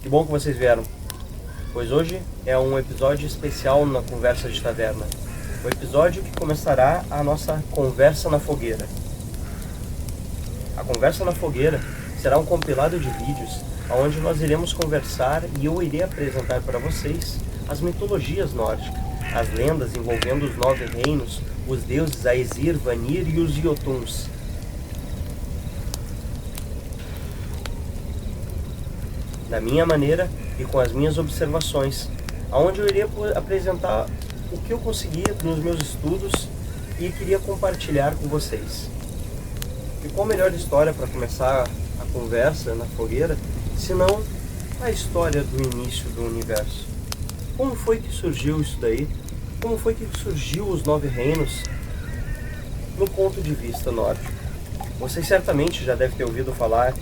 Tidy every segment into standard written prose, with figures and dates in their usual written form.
Que bom que vocês vieram, pois hoje é um episódio especial na Conversa de Taverna. O episódio que começará a nossa Conversa na Fogueira. A Conversa na Fogueira será um compilado de vídeos onde nós iremos conversar e eu irei apresentar para vocês as mitologias nórdicas, as lendas envolvendo os 9 reinos, os deuses Aesir, Vanir e os Jotuns. Da minha maneira e com as minhas observações, onde eu iria apresentar o que eu consegui nos meus estudos e queria compartilhar com vocês. E qual melhor história para começar a conversa na fogueira, senão a história do início do universo? Como foi que surgiu isso daí? Como foi que surgiu os 9 reinos no ponto de vista nórdico? Vocês certamente já devem ter ouvido falar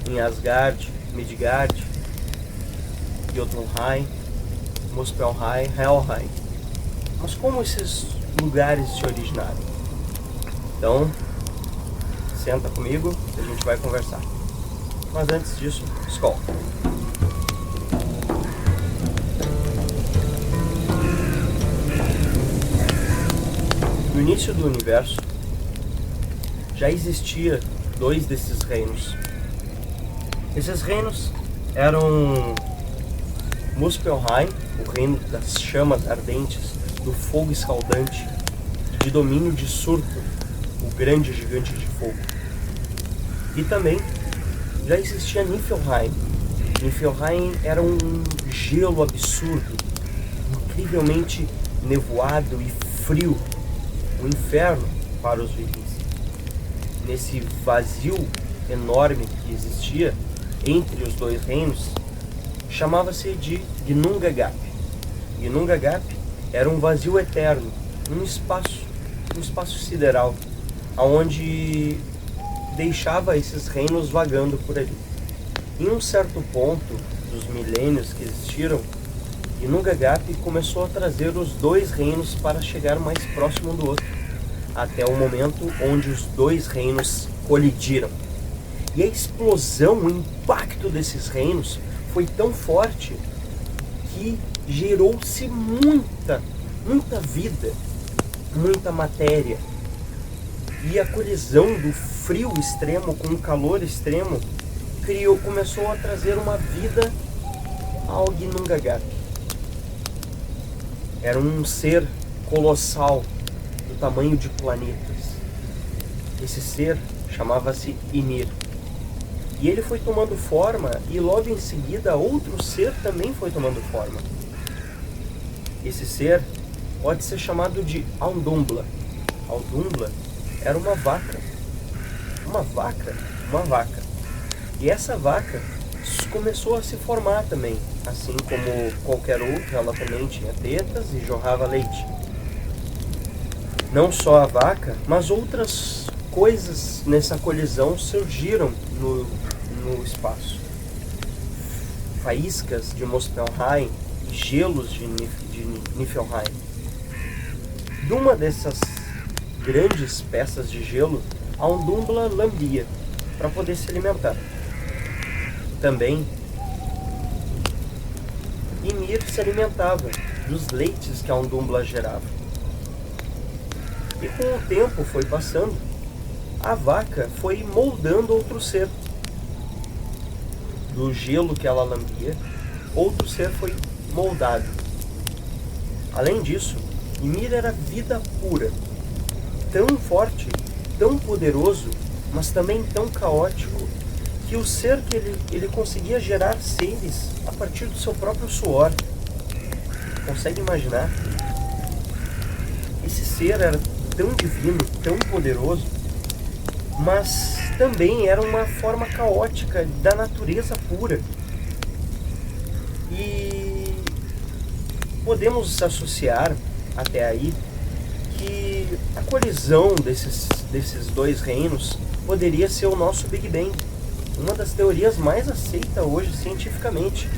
em Asgard, Midgard, Jotunheim, Muspelheim, Helheim. Mas como esses lugares se originaram? Então, senta comigo e a gente vai conversar. Mas antes disso, skål! No início do universo, já existia 2 desses reinos. Esses reinos eram Muspelheim, o reino das chamas ardentes, do fogo escaldante e de domínio de Surtur, o grande gigante de fogo. E também já existia Niflheim. Niflheim era um gelo absurdo, incrivelmente nevoado e frio, o inferno para os vikings. Nesse vazio enorme que existia entre os 2 reinos, chamava-se de Ginnungagap. Ginnungagap era um vazio eterno, um espaço sideral, onde deixava esses reinos vagando por ali. Em um certo ponto dos milênios que existiram, Ginnungagap começou a trazer os 2 reinos para chegar mais próximo um do outro, até o momento onde os 2 reinos colidiram. E a explosão, o impacto desses reinos foi tão forte que gerou-se muita vida, muita matéria. E a colisão do frio extremo com o calor extremo começou a trazer uma vida ao Ginnungagap. Era um ser colossal, do tamanho de planetas. Esse ser chamava-se Ymir. E ele foi tomando forma e logo em seguida outro ser também foi tomando forma. Esse ser pode ser chamado de Audhumbla. Audhumbla era uma vaca. Uma vaca. E essa vaca começou a se formar também. Assim como qualquer outra, ela também tinha tetas e jorrava leite. Não só a vaca, mas outras coisas nessa colisão surgiram no espaço. Faíscas de Muspelheim e gelos de Niflheim. De uma dessas grandes peças de gelo, a Audhumbla lambia para poder se alimentar. Também Ymir se alimentava dos leites que a Audhumbla gerava. E com o tempo foi passando, a vaca foi moldando outro ser. Do gelo que ela lambia, outro ser foi moldado. Além disso, Ymir era vida pura, tão forte, tão poderoso, mas também tão caótico, que o ser que ele conseguia gerar seres a partir do seu próprio suor. Consegue imaginar? Esse ser era tão divino, tão poderoso, mas também era uma forma caótica da natureza pura. E podemos associar até aí que a colisão desses 2 reinos poderia ser o nosso Big Bang, uma das teorias mais aceitas hoje cientificamente.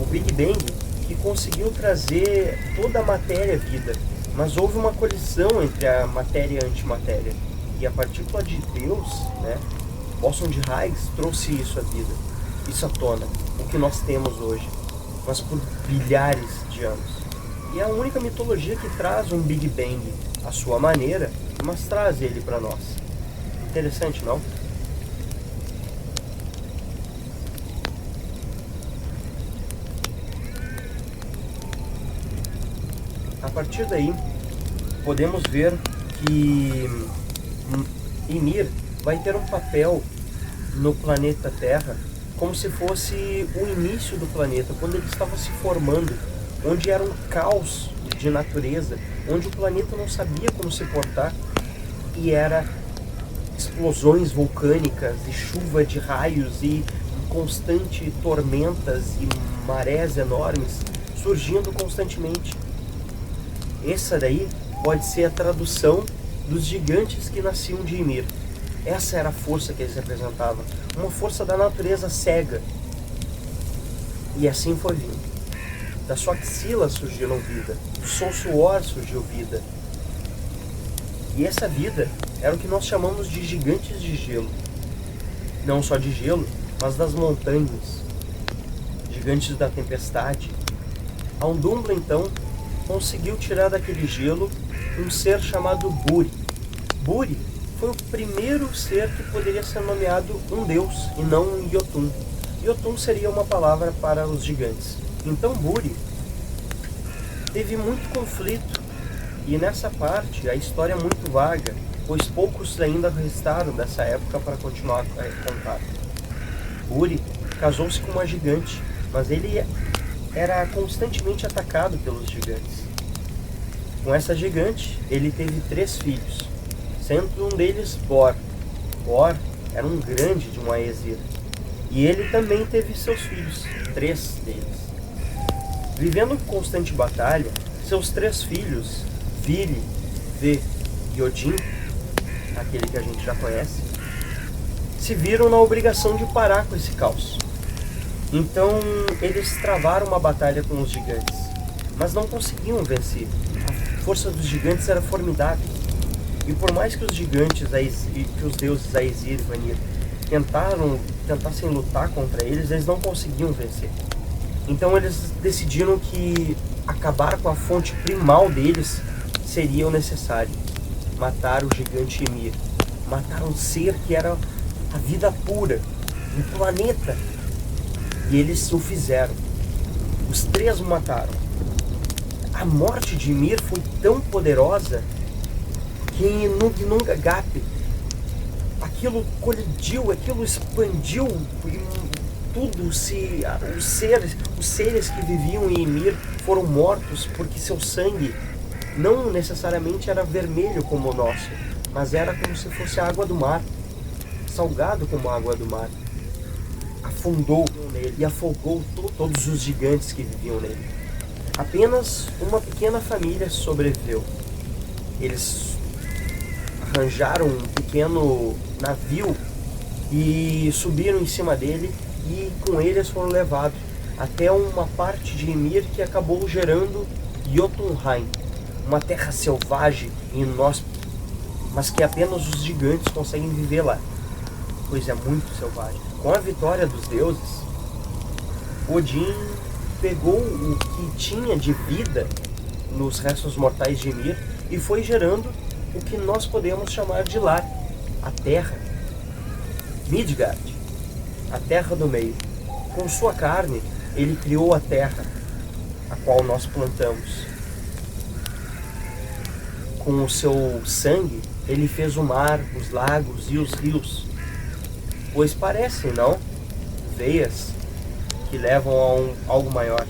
O Big Bang que conseguiu trazer toda a matéria à vida, mas houve uma colisão entre a matéria e a antimatéria. E a partícula de Deus, né, Bóson de Higgs, trouxe isso à vida. isso à tona, o que nós temos hoje, mas por bilhares de anos. E é a única mitologia que traz um Big Bang à sua maneira, mas traz ele para nós. Interessante, não? A partir daí, podemos ver que Ymir vai ter um papel no planeta Terra como se fosse o início do planeta, quando ele estava se formando, onde era um caos de natureza, onde o planeta não sabia como se portar e era explosões vulcânicas e chuva de raios e constante tormentas e marés enormes surgindo constantemente. Essa daí pode ser a tradução dos gigantes que nasciam de Ymir. Essa era a força que eles representavam, uma força da natureza cega. E assim foi vindo. Da sua axila surgiram vida, do seu suor surgiu vida. E essa vida era o que nós chamamos de gigantes de gelo. Não só de gelo, mas das montanhas. Gigantes da tempestade. Aundumbla, então, conseguiu tirar daquele gelo um ser chamado Buri. Buri foi o primeiro ser que poderia ser nomeado um deus e não um Jotun. Jotun seria uma palavra para os gigantes. Então Buri teve muito conflito e nessa parte a história é muito vaga, pois poucos ainda restaram dessa época para continuar a contar. Buri casou-se com uma gigante, mas ele era constantemente atacado pelos gigantes. Com essa gigante, ele teve 3 filhos, sendo um deles Bor. Bor era um grande de um Aesir. E ele também teve seus filhos, 3 deles. Vivendo em constante batalha, seus 3 filhos, Vili, Ve e Odin, aquele que a gente já conhece, se viram na obrigação de parar com esse caos. Então eles travaram uma batalha com os gigantes, mas não conseguiam vencer. A força dos gigantes era formidável. E por mais que os gigantes, que os deuses Aesir e Vanir tentassem lutar contra eles, eles não conseguiam vencer. Então eles decidiram que acabar com a fonte primal deles seria o necessário. Matar o gigante Ymir. Matar um ser que era a vida pura, um planeta. E eles o fizeram. Os 3 o mataram. A morte de Ymir foi tão poderosa que no Ginnungagap aquilo colidiu, aquilo expandiu e tudo os seres que viviam em Ymir foram mortos porque seu sangue não necessariamente era vermelho como o nosso, mas era como se fosse a água do mar, salgado como a água do mar. Afundou nele e afogou todos os gigantes que viviam nele. Apenas uma pequena família sobreviveu. Eles arranjaram um pequeno navio e subiram em cima dele e com eles foram levados até uma parte de Ymir que acabou gerando Jotunheim, uma terra selvagem e inóspita, mas que apenas os gigantes conseguem viver lá, pois é muito selvagem. Com a vitória dos deuses, Odin pegou o que tinha de vida nos restos mortais de Ymir e foi gerando o que nós podemos chamar de lar, a terra. Midgard, a terra do meio. Com sua carne, ele criou a terra, a qual nós plantamos. Com o seu sangue, ele fez o mar, os lagos e os rios. Pois parecem, não? Veias que levam a algo maior.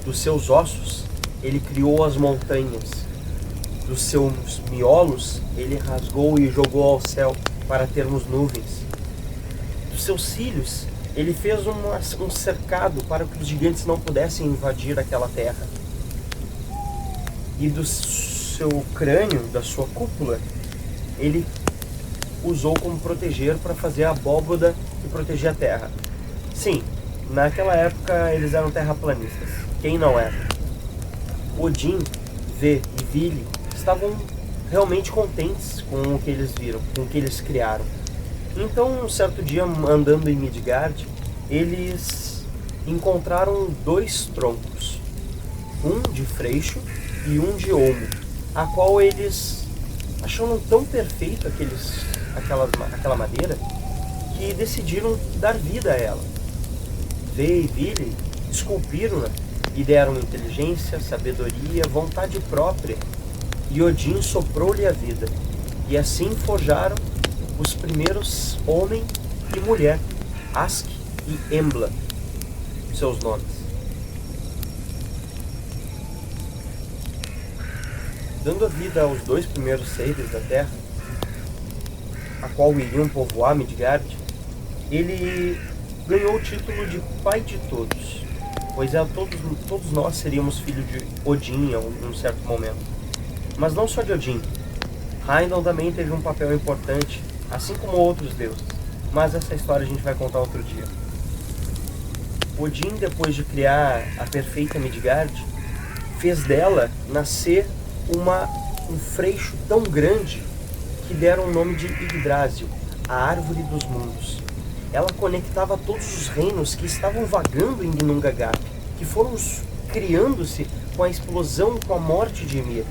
Dos seus ossos, ele criou as montanhas. Dos seus miolos, ele rasgou e jogou ao céu para termos nuvens. Dos seus cílios, ele fez um cercado para que os gigantes não pudessem invadir aquela terra. E do seu crânio, da sua cúpula, ele usou como proteger para fazer a abóboda e proteger a terra. Sim, naquela época eles eram terraplanistas. Quem não era? Odin, Ve e Vili estavam realmente contentes com o que eles viram, com o que eles criaram. Então, um certo dia, andando em Midgard, eles encontraram 2 troncos, um de freixo e um de olmo, a qual eles acharam tão perfeito aquela madeira que decidiram dar vida a ela. Vê e Vili esculpiram-na e deram inteligência, sabedoria, vontade própria, e Odin soprou-lhe a vida, e assim forjaram os primeiros homem e mulher, Ask e Embla, seus nomes. Dando a vida aos 2 primeiros seres da Terra, a qual iriam povoar Midgard, ele ganhou o título de Pai de Todos, pois todos nós seríamos filhos de Odin em um certo momento. Mas não só de Odin. Heimdall também teve um papel importante, assim como outros deuses, mas essa história a gente vai contar outro dia. Odin, depois de criar a perfeita Midgard, fez dela nascer um freixo tão grande que deram o nome de Yggdrasil, a Árvore dos Mundos. Ela conectava todos os reinos que estavam vagando em Ginnungagap, que foram criando-se com a explosão, com a morte de Ymir.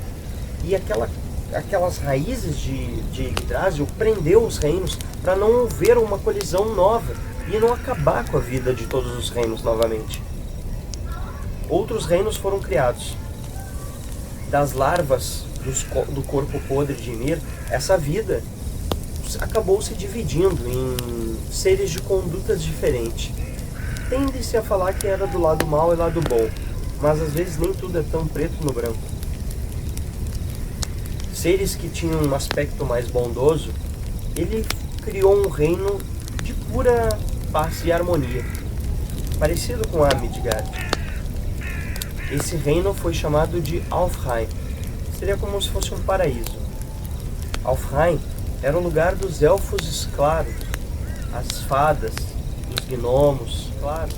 E aquelas raízes de Yggdrasil prendeu os reinos para não haver uma colisão nova e não acabar com a vida de todos os reinos novamente. Outros reinos foram criados. Das larvas do corpo podre de Ymir, essa vida acabou se dividindo em seres de condutas diferentes. Tende-se a falar que era do lado mau e lado bom, mas às vezes nem tudo é tão preto no branco. Seres que tinham um aspecto mais bondoso, ele criou um reino de pura paz e harmonia, parecido com a Midgard. Esse reino foi chamado de Alfheim. Seria como se fosse um paraíso. Alfheim era o lugar dos elfos claros, as fadas, dos gnomos, claro,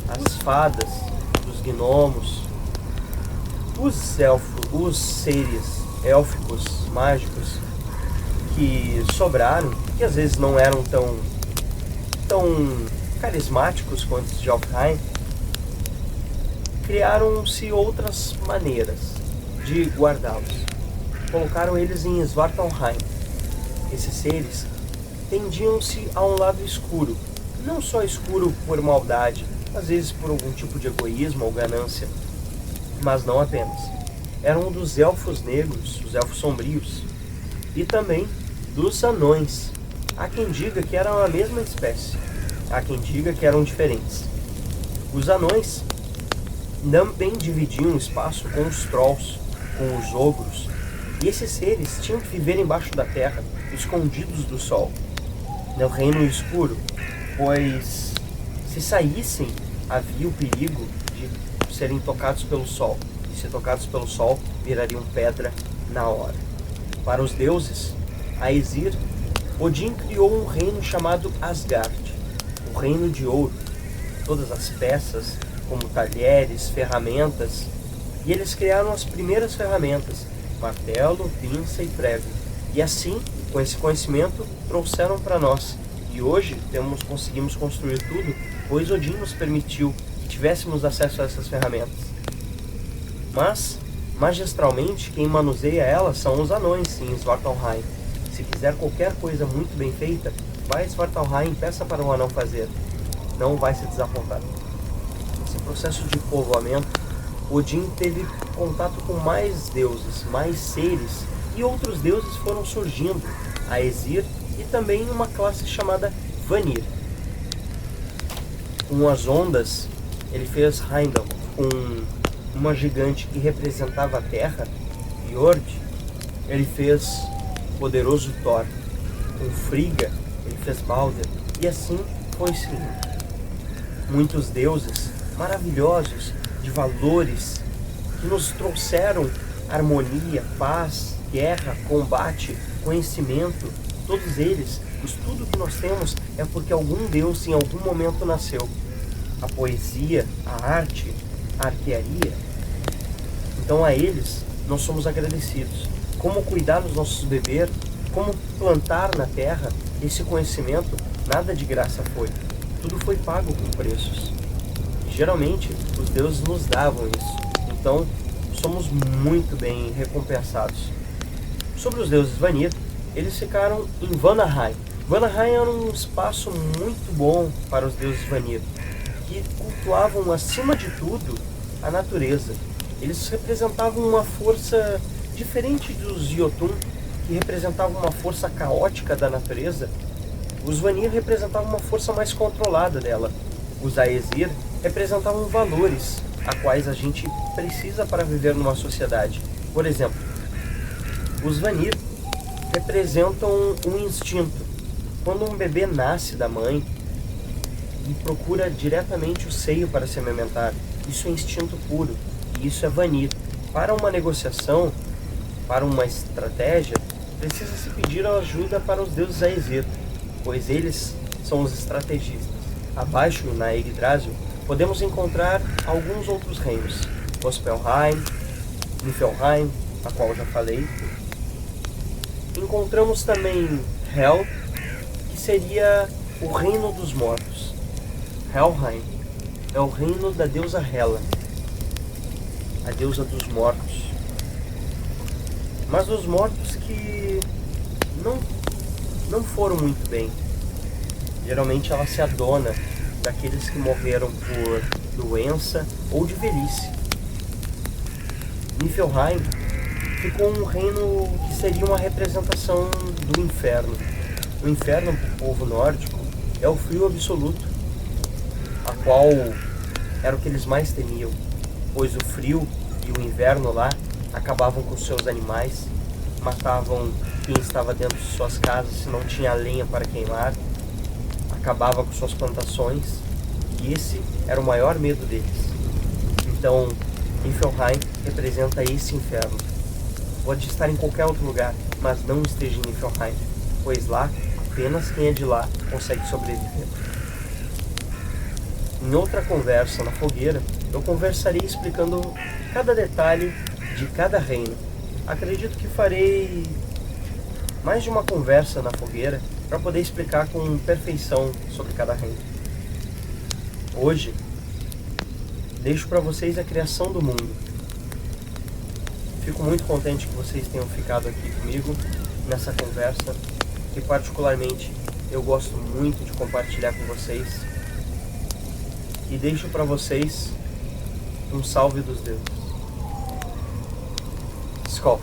as fadas, dos gnomos, os seres élficos, mágicos, que sobraram, que às vezes não eram tão carismáticos quanto os de Alfheim, criaram-se outras maneiras de guardá-los. Colocaram eles em Svartalfheim. Esses seres tendiam-se a um lado escuro, não só escuro por maldade, às vezes por algum tipo de egoísmo ou ganância, mas não apenas. Eram dos elfos negros, os elfos sombrios, e também dos anões. Há quem diga que eram a mesma espécie, há quem diga que eram diferentes. Os anões também dividiam o espaço com os trolls, com os ogros, e esses seres tinham que viver embaixo da terra, escondidos do sol, no reino escuro, pois se saíssem havia o perigo de serem tocados pelo sol, e se tocados pelo sol virariam pedra na hora. Para os deuses, Aesir, Odin criou um reino chamado Asgard, o reino de ouro, todas as peças, como talheres, ferramentas, e eles criaram as primeiras ferramentas, martelo, pinça e prego. E assim, com esse conhecimento, trouxeram para nós. E hoje conseguimos construir tudo, pois Odin nos permitiu que tivéssemos acesso a essas ferramentas. Mas, magistralmente, quem manuseia elas são os anões em Svartalfheim. Se quiser qualquer coisa muito bem feita, vai a Svartalfheim e peça para um anão fazer. Não vai se desapontar. Nesse processo de povoamento, Odin teve contato com mais deuses, mais seres, e outros deuses foram surgindo, Aesir e também uma classe chamada Vanir. Com as ondas, ele fez Heimdall, com uma gigante que representava a terra, Fjord, ele fez poderoso Thor. Com Frigga, ele fez Balder, e assim foi seguindo. Muitos deuses maravilhosos, de valores, que nos trouxeram harmonia, paz, guerra, combate, conhecimento, todos eles, tudo que nós temos é porque algum Deus em algum momento nasceu. A poesia, a arte, a arquearia. Então a eles nós somos agradecidos. Como cuidar dos nossos bebês, como plantar na terra, esse conhecimento, nada de graça foi. tudo foi pago com preços. Geralmente, os deuses nos davam isso. Então, somos muito bem recompensados. Sobre os deuses Vanir, eles ficaram em Vanaheim. Vanaheim era um espaço muito bom para os deuses Vanir, que cultuavam, acima de tudo, a natureza. Eles representavam uma força diferente dos Jotun, que representavam uma força caótica da natureza. Os Vanir representavam uma força mais controlada dela. Os Aesir representavam valores a quais a gente precisa para viver numa sociedade. Por exemplo, os Vanir representam um instinto. Quando um bebê nasce da mãe e procura diretamente o seio para se amamentar, isso é instinto puro, e isso é Vanir. Para uma negociação, para uma estratégia, precisa se pedir ajuda para os deuses Aesir, pois eles são os estrategistas. Abaixo, na Yggdrasil, podemos encontrar alguns outros reinos: Muspelheim, Niflheim, a qual eu já falei. Encontramos também Hel, que seria o reino dos mortos. Helheim é o reino da deusa Hela, a deusa dos mortos. Mas dos mortos que não foram muito bem. Geralmente ela se adona daqueles que morreram por doença ou de velhice. Niflheim ficou um reino que seria uma representação do inferno. O inferno, para o povo nórdico, é o frio absoluto, a qual era o que eles mais temiam, pois o frio e o inverno lá acabavam com seus animais, matavam quem estava dentro de suas casas se não tinha lenha para queimar, acabava com suas plantações, e esse era o maior medo deles. Então, Niflheim representa esse inferno. Pode estar em qualquer outro lugar, mas não esteja em Niflheim, pois lá, apenas quem é de lá consegue sobreviver. Em outra conversa na fogueira, eu conversarei explicando cada detalhe de cada reino. Acredito que farei mais de uma conversa na fogueira para poder explicar com perfeição sobre cada reino. Hoje, deixo para vocês a criação do mundo. Fico muito contente que vocês tenham ficado aqui comigo nessa conversa, que particularmente eu gosto muito de compartilhar com vocês. E deixo para vocês um salve dos deuses. Skol!